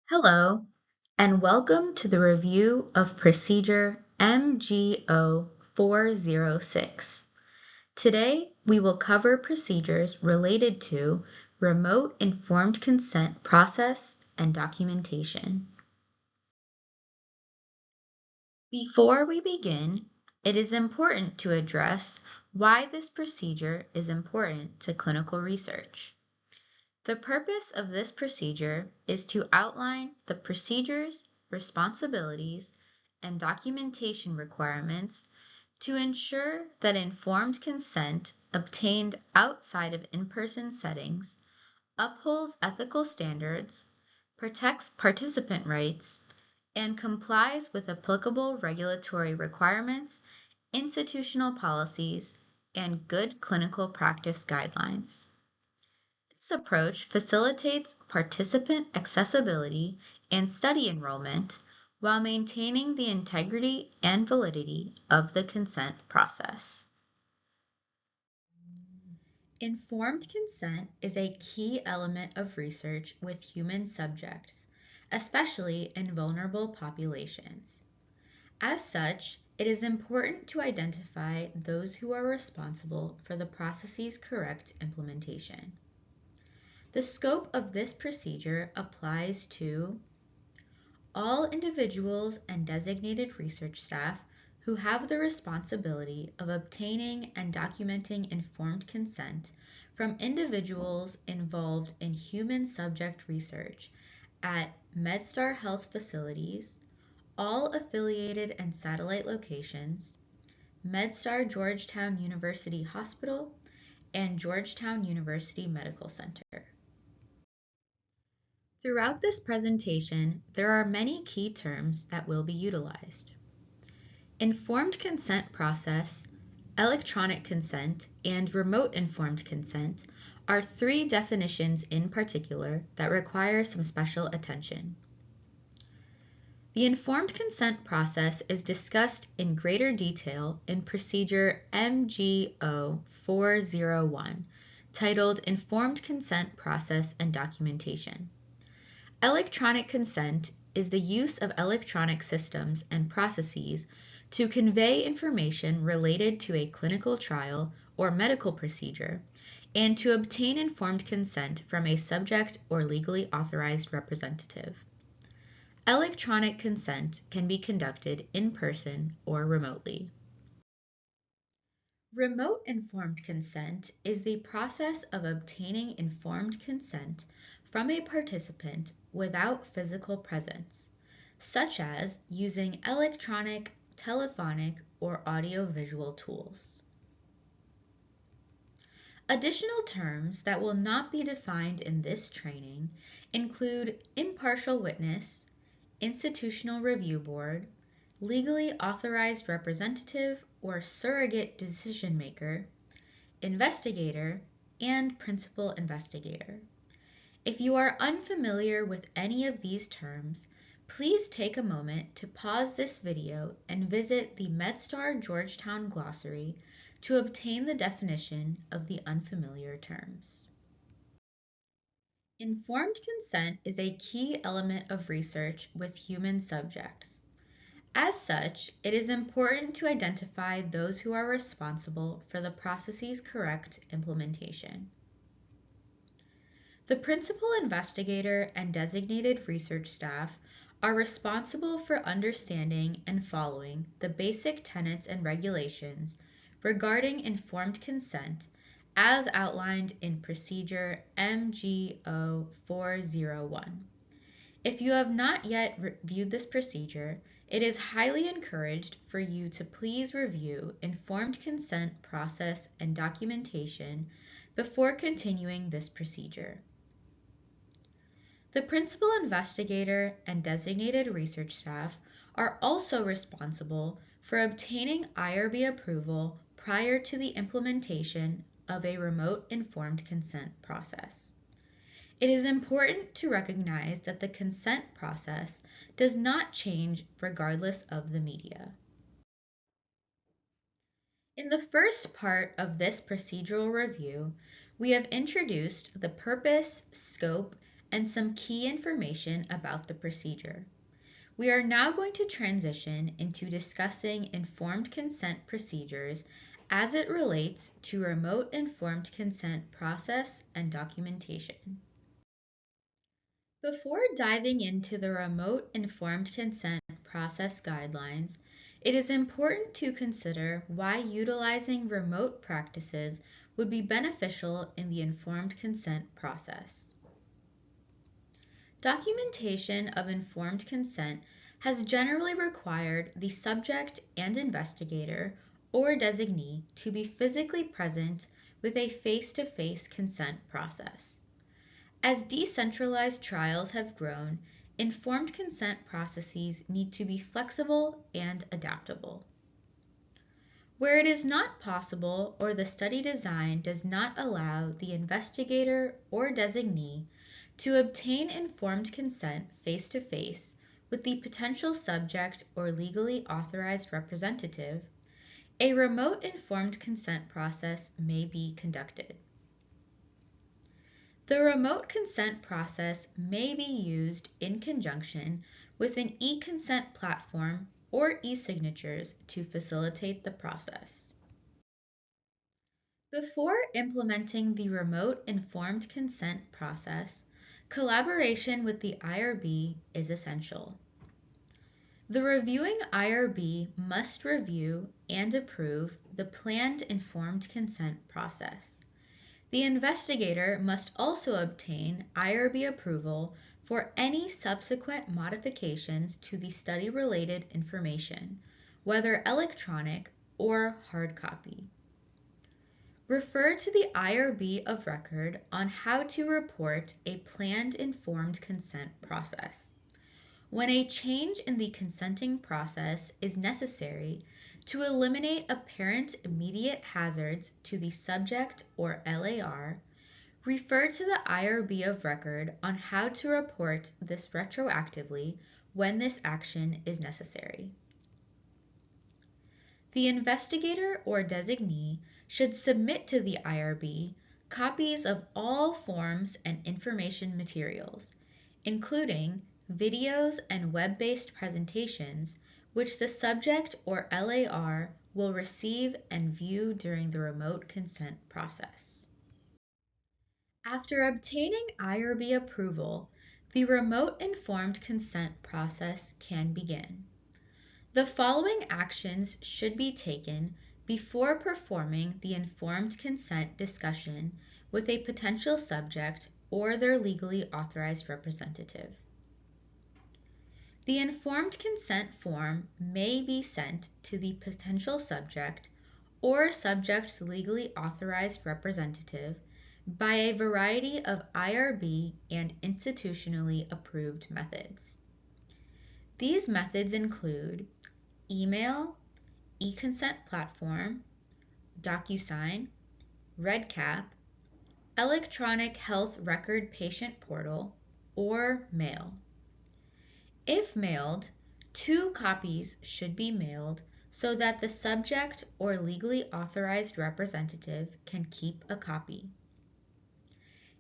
Hello, and welcome to the review of Procedure MG-O-004.06. Today, we will cover procedures related to remote informed consent process and documentation. Before we begin, it is important to address why this procedure is important to clinical research. The purpose of this procedure is to outline the procedures, responsibilities, and documentation requirements to ensure that informed consent obtained outside of in-person settings upholds ethical standards, protects participant rights, and complies with applicable regulatory requirements, institutional policies, and good clinical practice guidelines. This approach facilitates participant accessibility and study enrollment while maintaining the integrity and validity of the consent process. Informed consent is a key element of research with human subjects, especially in vulnerable populations. As such, it is important to identify those who are responsible for the process's correct implementation. The scope of this procedure applies to all individuals and designated research staff who have the responsibility of obtaining and documenting informed consent from individuals involved in human subject research at MedStar Health facilities, all affiliated and satellite locations, MedStar Georgetown University Hospital, and Georgetown University Medical Center. Throughout this presentation, there are many key terms that will be utilized. Informed consent process, electronic consent, and remote informed consent are three definitions in particular that require some special attention. The informed consent process is discussed in greater detail in Procedure MG-O-401, titled Informed Consent Process and Documentation. Electronic consent is the use of electronic systems and processes to convey information related to a clinical trial or medical procedure and to obtain informed consent from a subject or legally authorized representative. Electronic consent can be conducted in person or remotely. Remote informed consent is the process of obtaining informed consent from a participant without physical presence, such as using electronic, telephonic, or audiovisual tools. Additional terms that will not be defined in this training include impartial witness, institutional review board, legally authorized representative or surrogate decision maker, investigator, and principal investigator. If you are unfamiliar with any of these terms, please take a moment to pause this video and visit the MedStar Georgetown Glossary to obtain the definition of the unfamiliar terms. Informed consent is a key element of research with human subjects. As such, it is important to identify those who are responsible for the process's correct implementation. The principal investigator and designated research staff are responsible for understanding and following the basic tenets and regulations regarding informed consent as outlined in Procedure MG-O-401. If you have not yet reviewed this procedure, it is highly encouraged for you to please review informed consent process and documentation before continuing this procedure. The principal investigator and designated research staff are also responsible for obtaining IRB approval prior to the implementation of a remote informed consent process. It is important to recognize that the consent process does not change regardless of the media. In the first part of this procedural review, we have introduced the purpose, scope, and some key information about the procedure. We are now going to transition into discussing informed consent procedures as it relates to remote informed consent process and documentation. Before diving into the remote informed consent process guidelines, it is important to consider why utilizing remote practices would be beneficial in the informed consent process. Documentation of informed consent has generally required the subject and investigator or designee to be physically present with a face-to-face consent process. As decentralized trials have grown, informed consent processes need to be flexible and adaptable. Where it is not possible or the study design does not allow the investigator or designee to obtain informed consent face-to-face with the potential subject or legally authorized representative, a remote informed consent process may be conducted. The remote consent process may be used in conjunction with an e-consent platform or e-signatures to facilitate the process. Before implementing the remote informed consent process, collaboration with the IRB is essential. The reviewing IRB must review and approve the planned informed consent process. The investigator must also obtain IRB approval for any subsequent modifications to the study-related information, whether electronic or hard copy. Refer to the IRB of record on how to report a planned informed consent process. When a change in the consenting process is necessary to eliminate apparent immediate hazards to the subject or LAR, refer to the IRB of record on how to report this retroactively when this action is necessary. The investigator or designee should submit to the IRB copies of all forms and information materials, including videos and web-based presentations, which the subject or LAR will receive and view during the remote consent process. After obtaining IRB approval, the remote informed consent process can begin. The following actions should be taken before performing the informed consent discussion with a potential subject or their legally authorized representative. The informed consent form may be sent to the potential subject or subject's legally authorized representative by a variety of IRB and institutionally approved methods. These methods include email, e-consent platform, DocuSign, REDCap, electronic health record patient portal, or mail. If mailed, 2 copies should be mailed so that the subject or legally authorized representative can keep a copy.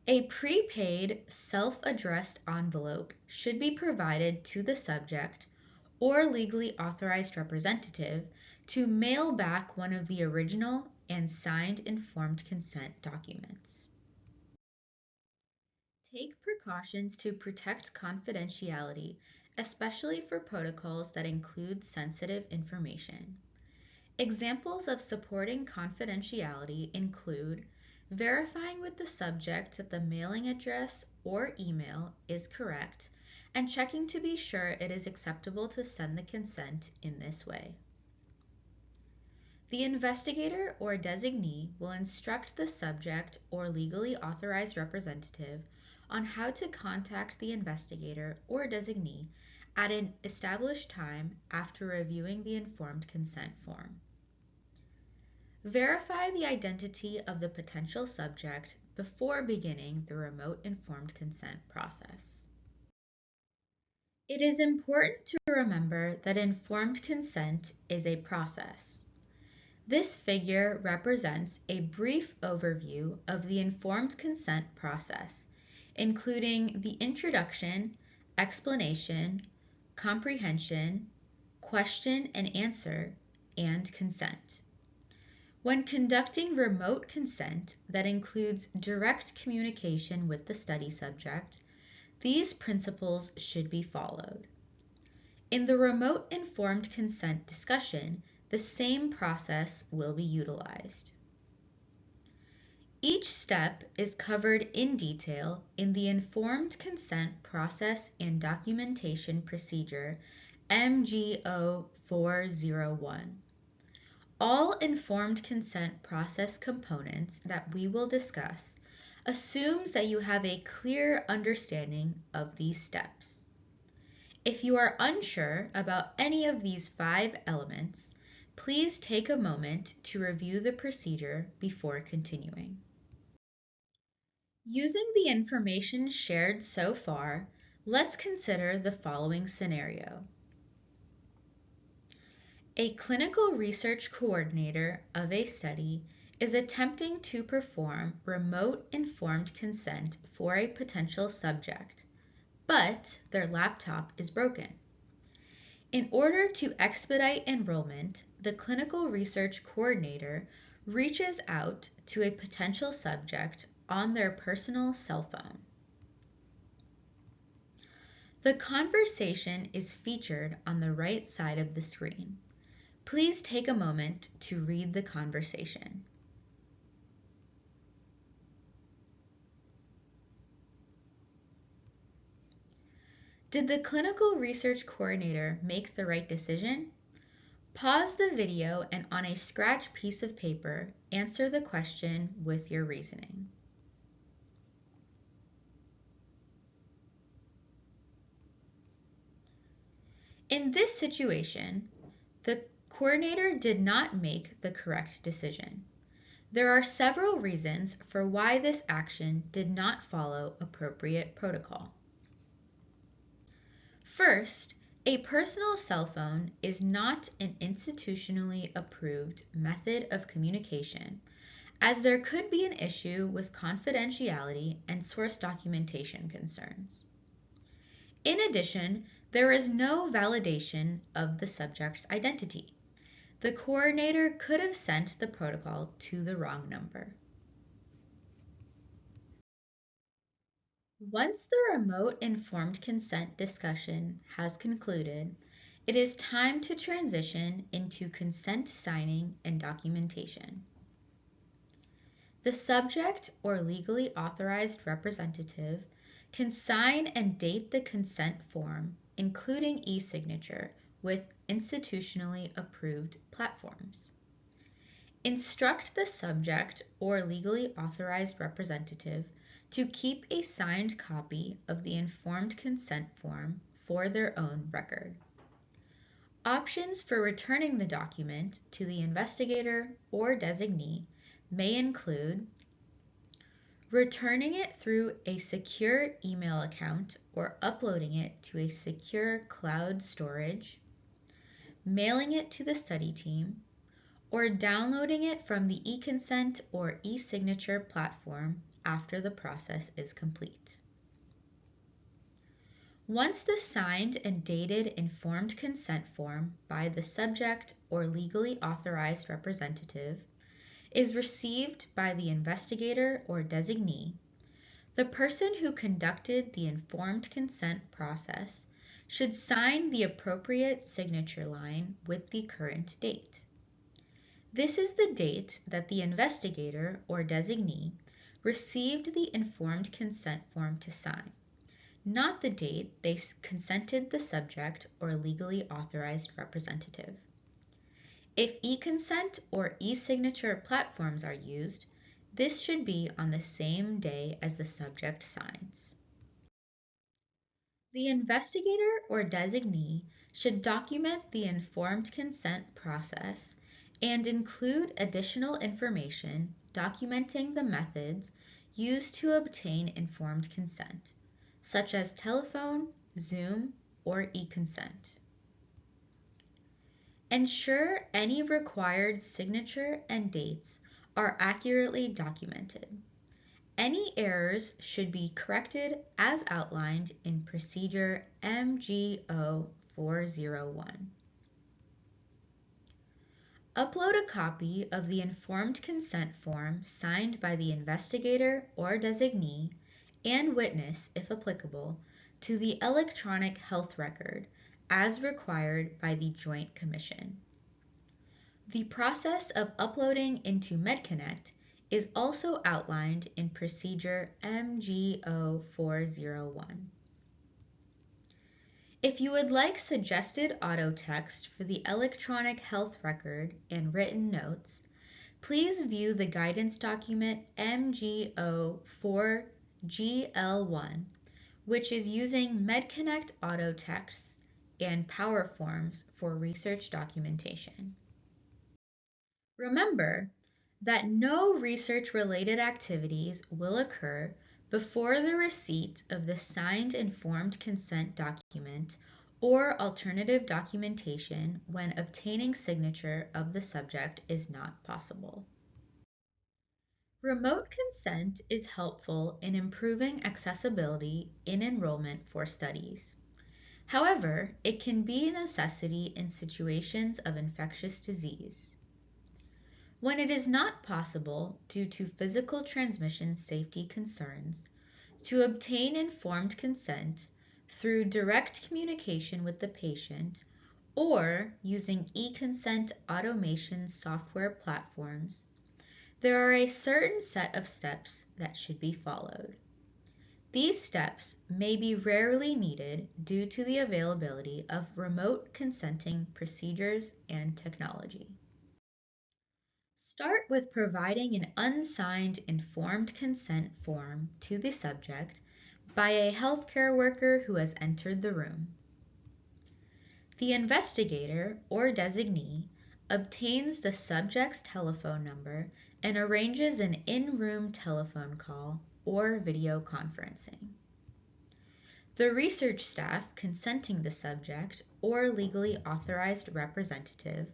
A prepaid self-addressed envelope should be provided to the subject or legally authorized representative to mail back one of the original and signed informed consent documents. Take precautions to protect confidentiality, especially for protocols that include sensitive information. Examples of supporting confidentiality include verifying with the subject that the mailing address or email is correct and checking to be sure it is acceptable to send the consent in this way. The investigator or designee will instruct the subject or legally authorized representative on how to contact the investigator or designee at an established time after reviewing the informed consent form. Verify the identity of the potential subject before beginning the remote informed consent process. It is important to remember that informed consent is a process. This figure represents a brief overview of the informed consent process, including the introduction, explanation, comprehension, question and answer, and consent. When conducting remote consent that includes direct communication with the study subject, these principles should be followed. In the remote informed consent discussion, the same process will be utilized. Each step is covered in detail in the Informed Consent Process and Documentation Procedure MG-O-004.06. All informed consent process components that we will discuss assumes that you have a clear understanding of these steps. If you are unsure about any of these 5 elements, please take a moment to review the procedure before continuing. Using the information shared so far, let's consider the following scenario. A clinical research coordinator of a study is attempting to perform remote informed consent for a potential subject, but their laptop is broken. In order to expedite enrollment, the clinical research coordinator reaches out to a potential subject on their personal cell phone. The conversation is featured on the right side of the screen. Please take a moment to read the conversation. Did the clinical research coordinator make the right decision? Pause the video and on a scratch piece of paper, answer the question with your reasoning. In this situation, the coordinator did not make the correct decision. There are several reasons for why this action did not follow appropriate protocol. First, a personal cell phone is not an institutionally approved method of communication, as there could be an issue with confidentiality and source documentation concerns. In addition, there is no validation of the subject's identity. The coordinator could have sent the protocol to the wrong number. Once the remote informed consent discussion has concluded, it is time to transition into consent signing and documentation. The subject or legally authorized representative can sign and date the consent form, including e-signature, with institutionally approved platforms. Instruct the subject or legally authorized representative to keep a signed copy of the informed consent form for their own record. Options for returning the document to the investigator or designee may include returning it through a secure email account or uploading it to a secure cloud storage, mailing it to the study team, or downloading it from the eConsent or e-signature platform after the process is complete. Once the signed and dated informed consent form by the subject or legally authorized representative is received by the investigator or designee, the person who conducted the informed consent process should sign the appropriate signature line with the current date. This is the date that the investigator or designee received the informed consent form to sign, not the date they consented the subject or legally authorized representative. If e-consent or e-signature platforms are used, this should be on the same day as the subject signs. The investigator or designee should document the informed consent process and include additional information documenting the methods used to obtain informed consent, such as telephone, Zoom, or e-consent. Ensure any required signature and dates are accurately documented. Any errors should be corrected as outlined in Procedure MG-O-004.06. Upload a copy of the informed consent form signed by the investigator or designee and witness, if applicable, to the electronic health record as required by the Joint Commission. The process of uploading into MedConnect is also outlined in Procedure MG-O-401. If you would like suggested auto text for the electronic health record and written notes, please view the guidance document MG-O-4GL1, which is using MedConnect auto texts and Power Forms for research documentation. Remember that no research-related activities will occur before the receipt of the signed informed consent document or alternative documentation when obtaining signature of the subject is not possible. Remote consent is helpful in improving accessibility in enrollment for studies. However, it can be a necessity in situations of infectious disease. When it is not possible, due to physical transmission safety concerns, to obtain informed consent through direct communication with the patient or using e-consent automation software platforms, there are a certain set of steps that should be followed. These steps may be rarely needed due to the availability of remote consenting procedures and technology. Start with providing an unsigned informed consent form to the subject by a healthcare worker who has entered the room. The investigator or designee obtains the subject's telephone number and arranges an in-room telephone call or video conferencing. The research staff consenting the subject or legally authorized representative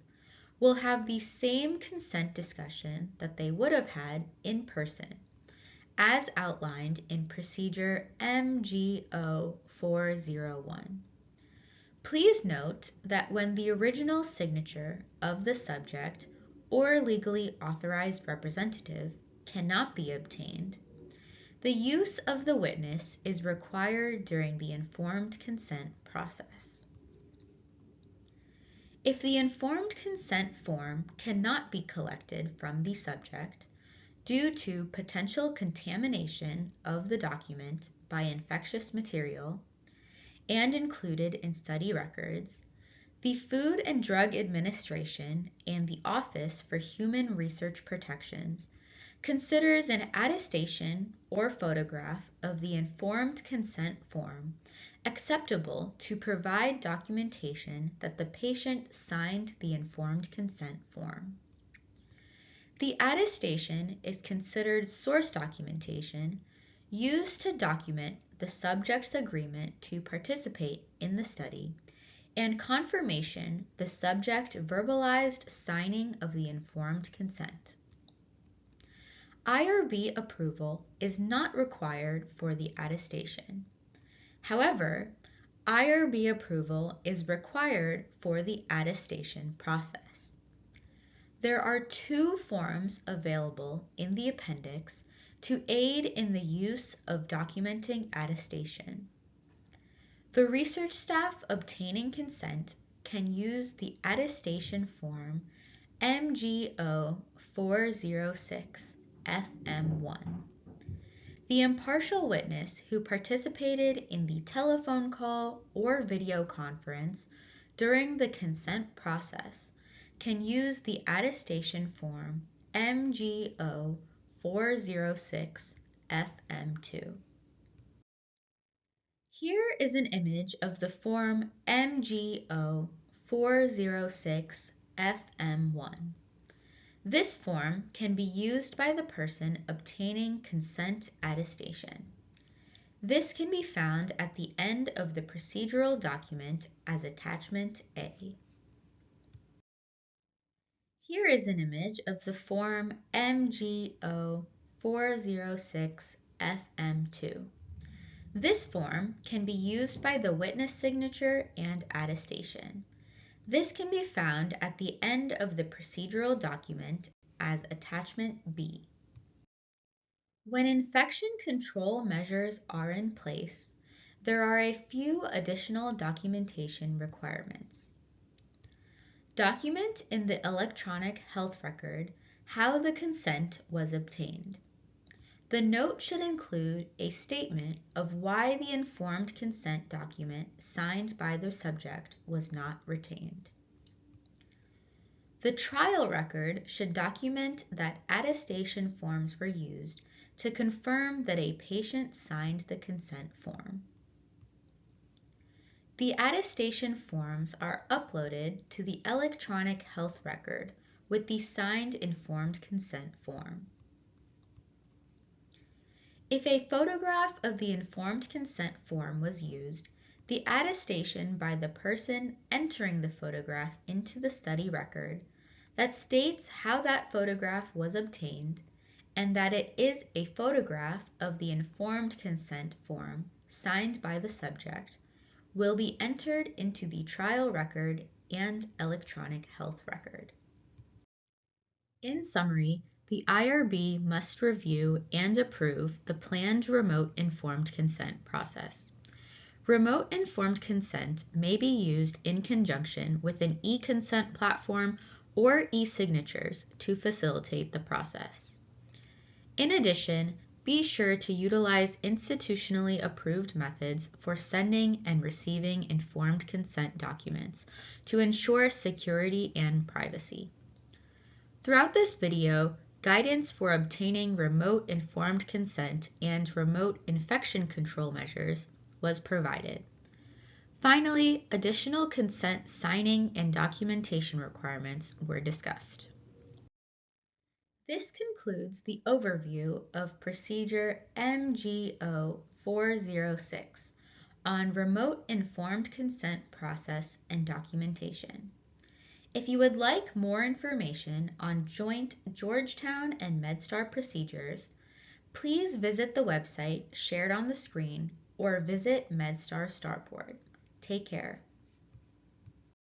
will have the same consent discussion that they would have had in person, as outlined in Procedure MG-O-401. Please note that when the original signature of the subject or legally authorized representative cannot be obtained, the use of the witness is required during the informed consent process. If the informed consent form cannot be collected from the subject due to potential contamination of the document by infectious material and included in study records, the Food and Drug Administration and the Office for Human Research Protections considers an attestation or photograph of the informed consent form acceptable to provide documentation that the patient signed the informed consent form. The attestation is considered source documentation used to document the subject's agreement to participate in the study and confirmation the subject verbalized signing of the informed consent. IRB approval is not required for the attestation. However, IRB approval is required for the attestation process. There are two forms available in the appendix to aid in the use of documenting attestation. The research staff obtaining consent can use the attestation form MG-O-406 FM1. The impartial witness who participated in the telephone call or video conference during the consent process can use the attestation form MG-O-406 FM2. Here is an image of the form MG-O-406 FM1. This form can be used by the person obtaining consent attestation. This can be found at the end of the procedural document as Attachment A. Here is an image of the form MG-O GU-MHRI FM2. This form can be used by the witness signature and attestation. This can be found at the end of the procedural document as Attachment B. When infection control measures are in place, there are a few additional documentation requirements. Document in the electronic health record how the consent was obtained. The note should include a statement of why the informed consent document signed by the subject was not retained. The trial record should document that attestation forms were used to confirm that a patient signed the consent form. The attestation forms are uploaded to the electronic health record with the signed informed consent form. If a photograph of the informed consent form was used, the attestation by the person entering the photograph into the study record that states how that photograph was obtained and that it is a photograph of the informed consent form signed by the subject will be entered into the trial record and electronic health record. In summary, the IRB must review and approve the planned remote informed consent process. Remote informed consent may be used in conjunction with an e-consent platform or e-signatures to facilitate the process. In addition, be sure to utilize institutionally approved methods for sending and receiving informed consent documents to ensure security and privacy. Throughout this video, guidance for obtaining remote informed consent and remote infection control measures was provided. Finally, additional consent signing and documentation requirements were discussed. This concludes the overview of Procedure MG-O-004.06 on remote informed consent process and documentation. If you would like more information on joint Georgetown and MedStar procedures, please visit the website shared on the screen or visit MedStar Startboard. Take care.